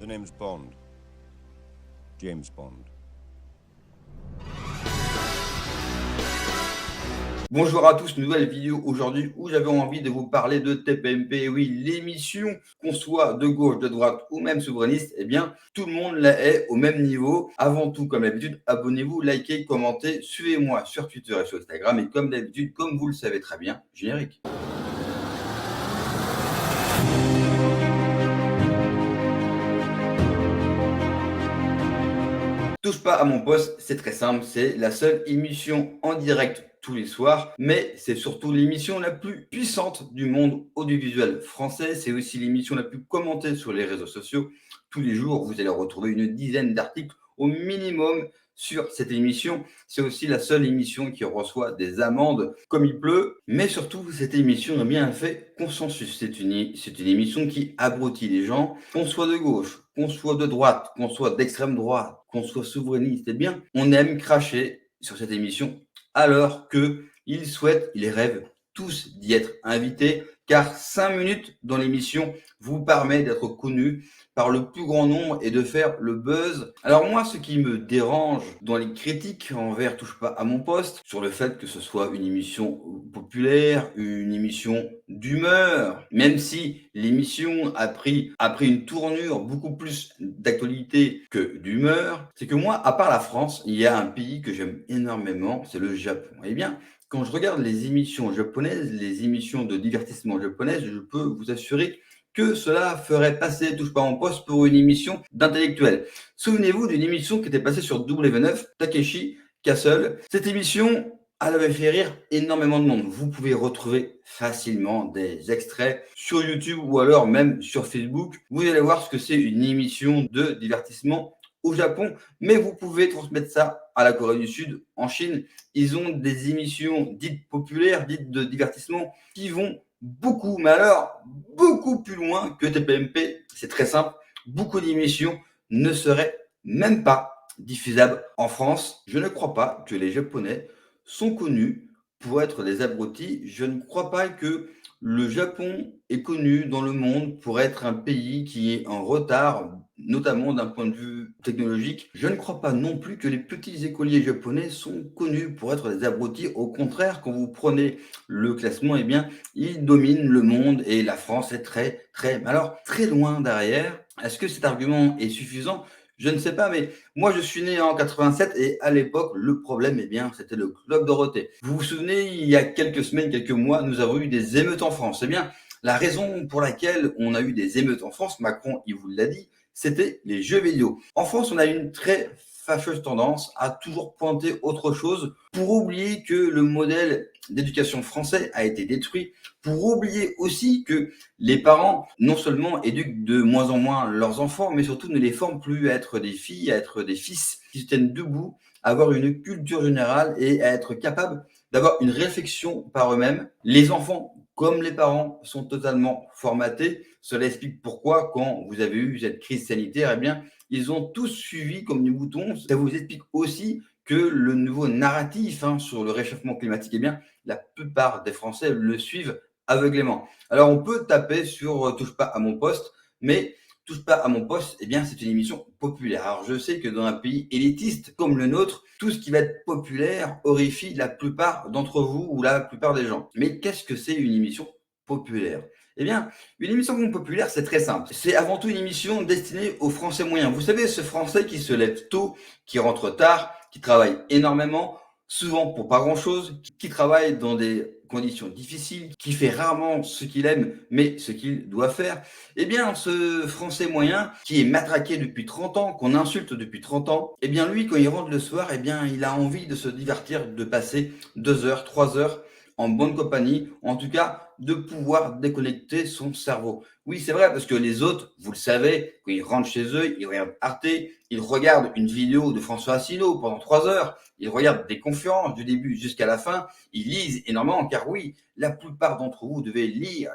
The name's Bond. James Bond. Bonjour à tous, nouvelle vidéo aujourd'hui où j'avais envie de vous parler de TPMP. Oui, l'émission, qu'on soit de gauche, de droite ou même souverainiste, eh bien, tout le monde la est au même niveau. Avant tout, comme d'habitude, abonnez-vous, likez, commentez, suivez-moi sur Twitter et sur Instagram. Et comme d'habitude, comme vous le savez très bien, générique. Touche pas à mon poste, c'est très simple, c'est la seule émission en direct tous les soirs, mais c'est surtout l'émission la plus puissante du monde audiovisuel français. C'est aussi l'émission la plus commentée sur les réseaux sociaux. Tous les jours, vous allez retrouver une dizaine d'articles au minimum sur cette émission. C'est aussi la seule émission qui reçoit des amendes comme il pleut, mais surtout, cette émission a bien fait consensus. C'est une émission qui abrutit les gens, qu'on soit de gauche, qu'on soit de droite, qu'on soit d'extrême droite, qu'on soit souverainiste, eh bien, on aime cracher sur cette émission alors qu'ils souhaitent, ils rêvent tous d'y être invités, car 5 minutes dans l'émission vous permet d'être connu par le plus grand nombre et de faire le buzz. Alors moi, ce qui me dérange dans les critiques envers Touche pas à mon poste, sur le fait que ce soit une émission populaire, une émission d'humeur, même si l'émission a pris une tournure beaucoup plus d'actualité que d'humeur, c'est que moi, à part la France, il y a un pays que j'aime énormément, c'est le Japon. Eh bien, quand je regarde les émissions japonaises, les émissions de divertissement japonaises, je peux vous assurer que cela ferait passer Touche pas à mon poste pour une émission d'intellectuel. Souvenez-vous d'une émission qui était passée sur W9, Takeshi Castle. Cette émission, elle avait fait rire énormément de monde. Vous pouvez retrouver facilement des extraits sur YouTube ou alors même sur Facebook. Vous allez voir ce que c'est une émission de divertissement au Japon, mais vous pouvez transmettre ça à la Corée du Sud, en Chine. Ils ont des émissions dites populaires, dites de divertissement, qui vont beaucoup, mais alors beaucoup plus loin que TPMP. C'est très simple. Beaucoup d'émissions ne seraient même pas diffusables en France. Je ne crois pas que les Japonais sont connus pour être des abrutis. Je ne crois pas que le Japon est connu dans le monde pour être un pays qui est en retard, notamment d'un point de vue technologique. Je ne crois pas non plus que les petits écoliers japonais sont connus pour être des abrutis. Au contraire, quand vous prenez le classement, eh bien, ils dominent le monde et la France est très loin derrière. Est-ce que cet argument est suffisant? Je ne sais pas, mais moi, je suis né en 87 et à l'époque, le problème, eh bien, c'était le Club Dorothée. Vous vous souvenez, il y a quelques semaines, quelques mois, nous avons eu des émeutes en France. Eh bien, la raison pour laquelle on a eu des émeutes en France, Macron, il vous l'a dit, c'était les jeux vidéo. En France, on a une très fâcheuse tendance à toujours pointer autre chose pour oublier que le modèle d'éducation français a été détruit, pour oublier aussi que les parents non seulement éduquent de moins en moins leurs enfants, mais surtout ne les forment plus à être des filles, à être des fils qui se tiennent debout, à avoir une culture générale et à être capables d'avoir une réflexion par eux-mêmes. Les enfants, comme les parents, sont totalement formatés. Cela explique pourquoi, quand vous avez eu cette crise sanitaire, eh bien, ils ont tous suivi comme des moutons. Ça vous explique aussi que le nouveau narratif sur le réchauffement climatique, eh bien, la plupart des Français le suivent aveuglément. Alors, on peut taper sur Touche pas à mon poste, mais Touche pas à mon poste, eh bien, c'est une émission populaire. Alors, je sais que dans un pays élitiste comme le nôtre, tout ce qui va être populaire horrifie la plupart d'entre vous ou la plupart des gens. Mais qu'est-ce que c'est une émission populaire? Eh bien, une émission populaire, c'est très simple. C'est avant tout une émission destinée aux Français moyens. Vous savez, ce Français qui se lève tôt, qui rentre tard, qui travaille énormément, souvent pour pas grand-chose, qui travaille dans des conditions difficiles, qui fait rarement ce qu'il aime, mais ce qu'il doit faire. Eh bien, ce Français moyen, qui est matraqué depuis 30 ans, qu'on insulte depuis 30 ans, eh bien, lui, quand il rentre le soir, eh bien, il a envie de se divertir, de passer 2 heures, 3 heures en bonne compagnie, en tout cas de pouvoir déconnecter son cerveau. Oui, c'est vrai, parce que les autres, vous le savez, quand ils rentrent chez eux, ils regardent Arte, ils regardent une vidéo de François Asselineau pendant 3 heures, ils regardent des conférences du début jusqu'à la fin, ils lisent énormément, car oui, la plupart d'entre vous devez lire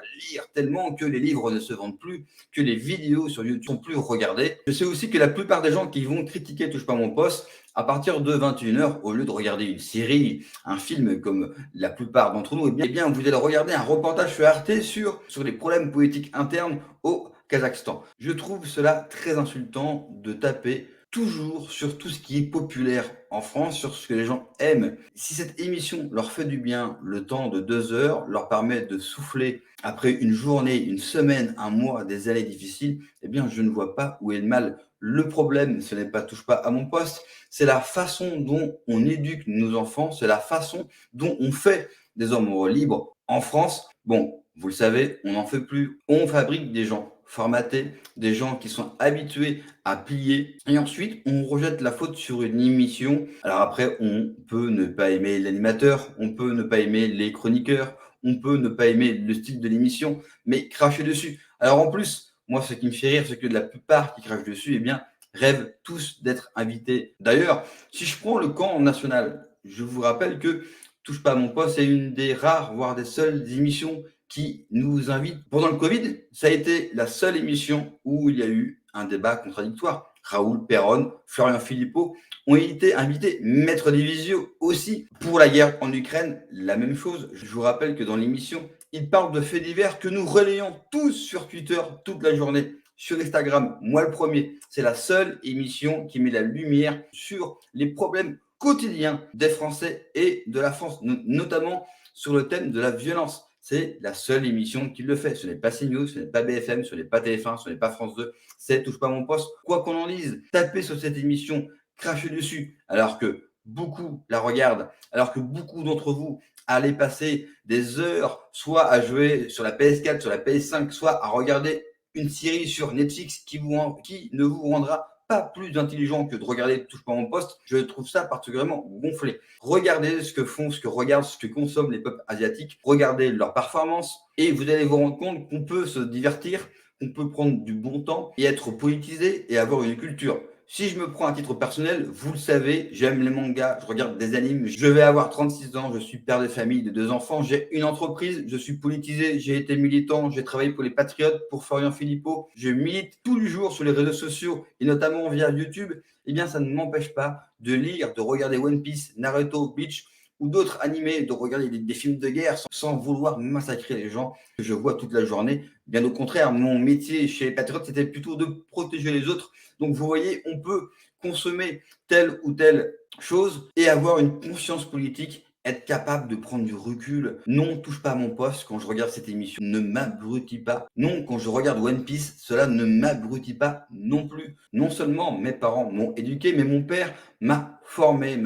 tellement que les livres ne se vendent plus, que les vidéos sur YouTube sont plus regardées. Je sais aussi que la plupart des gens qui vont critiquer Touche pas à mon poste, à partir de 21 h, au lieu de regarder une série, un film comme la plupart d'entre nous, eh bien, vous allez regarder un reportage sur Arte sur les problèmes politiques internes au Kazakhstan. Je trouve cela très insultant de taper toujours sur tout ce qui est populaire en France, sur ce que les gens aiment. Si cette émission leur fait du bien, le temps de 2 heures leur permet de souffler après une journée, une semaine, un mois, des années difficiles, eh bien, je ne vois pas où est le mal. Le problème, ce n'est pas touche pas à mon poste, c'est la façon dont on éduque nos enfants, c'est la façon dont on fait des hommes libres en France. Bon, vous le savez, on n'en fait plus. On fabrique des gens formatés, des gens qui sont habitués à plier. Et ensuite, on rejette la faute sur une émission. Alors après, on peut ne pas aimer l'animateur, on peut ne pas aimer les chroniqueurs, on peut ne pas aimer le style de l'émission, mais cracher dessus. Alors en plus, moi, ce qui me fait rire, c'est que la plupart qui crachent dessus, eh bien, rêvent tous d'être invités. D'ailleurs, si je prends le camp national, je vous rappelle que Touche pas à mon poste, c'est une des rares, voire des seules émissions qui nous invite. Pendant le Covid, ça a été la seule émission où il y a eu un débat contradictoire. Raoul Perron, Florian Philippot ont été invités. Maître Divisio aussi. Pour la guerre en Ukraine, la même chose. Je vous rappelle que dans l'émission, ils parlent de faits divers que nous relayons tous sur Twitter toute la journée. Sur Instagram, moi le premier, c'est la seule émission qui met la lumière sur les problèmes quotidiens des Français et de la France, notamment sur le thème de la violence. C'est la seule émission qui le fait. Ce n'est pas CNews, ce n'est pas BFM, ce n'est pas TF1, ce n'est pas France 2, c'est Touche pas à mon poste. Quoi qu'on en dise, tapez sur cette émission, crachez dessus, alors que beaucoup la regardent, alors que beaucoup d'entre vous allez passer des heures soit à jouer sur la PS4, sur la PS5, soit à regarder une série sur Netflix qui ne vous rendra pas plus intelligent que de regarder Touche pas à mon poste. Je trouve ça particulièrement gonflé. Regardez ce que font, ce que consomment les peuples asiatiques. Regardez leurs performances et vous allez vous rendre compte qu'on peut se divertir, qu'on peut prendre du bon temps et être politisé et avoir une culture. Si je me prends à titre personnel, vous le savez, j'aime les mangas, je regarde des animes, je vais avoir 36 ans, je suis père de famille de 2 enfants, j'ai une entreprise, je suis politisé, j'ai été militant, j'ai travaillé pour les Patriotes, pour Florian Philippot, je milite tous les jours sur les réseaux sociaux et notamment via YouTube. Eh bien, ça ne m'empêche pas de lire, de regarder One Piece, Naruto, Bleach ou d'autres animés, de regarder des films de guerre sans vouloir massacrer les gens que je vois toute la journée. Bien au contraire, mon métier chez les Patriotes, c'était plutôt de protéger les autres. Donc vous voyez, on peut consommer telle ou telle chose et avoir une conscience politique, être capable de prendre du recul. Non, touche pas à mon poste quand je regarde cette émission, ne m'abrutis pas. Non, quand je regarde One Piece, cela ne m'abrutit pas non plus. Non seulement mes parents m'ont éduqué, mais mon père m'a formé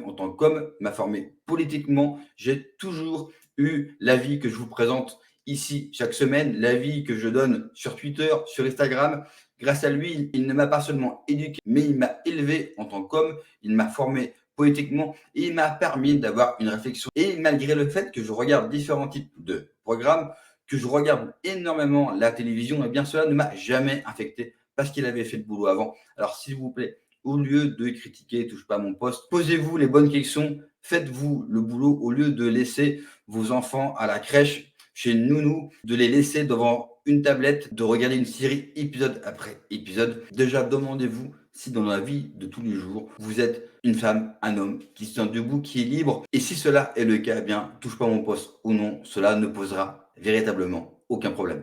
en tant qu'homme, m'a formé politiquement. J'ai toujours eu l'avis que je vous présente ici chaque semaine, l'avis que je donne sur Twitter, sur Instagram. Grâce à lui, il ne m'a pas seulement éduqué, mais il m'a élevé en tant qu'homme, il m'a formé politiquement et il m'a permis d'avoir une réflexion. Et malgré le fait que je regarde différents types de programmes, que je regarde énormément la télévision, eh bien cela ne m'a jamais affecté parce qu'il avait fait le boulot avant. Alors s'il vous plaît, au lieu de critiquer, touche pas à mon poste, posez-vous les bonnes questions, faites-vous le boulot au lieu de laisser vos enfants à la crèche chez Nounou, de les laisser devant une tablette, de regarder une série épisode après épisode. Déjà, demandez-vous si dans la vie de tous les jours, vous êtes une femme, un homme qui se tient debout, qui est libre. Et si cela est le cas, eh bien, touche pas à mon poste ou non, cela ne posera véritablement aucun problème.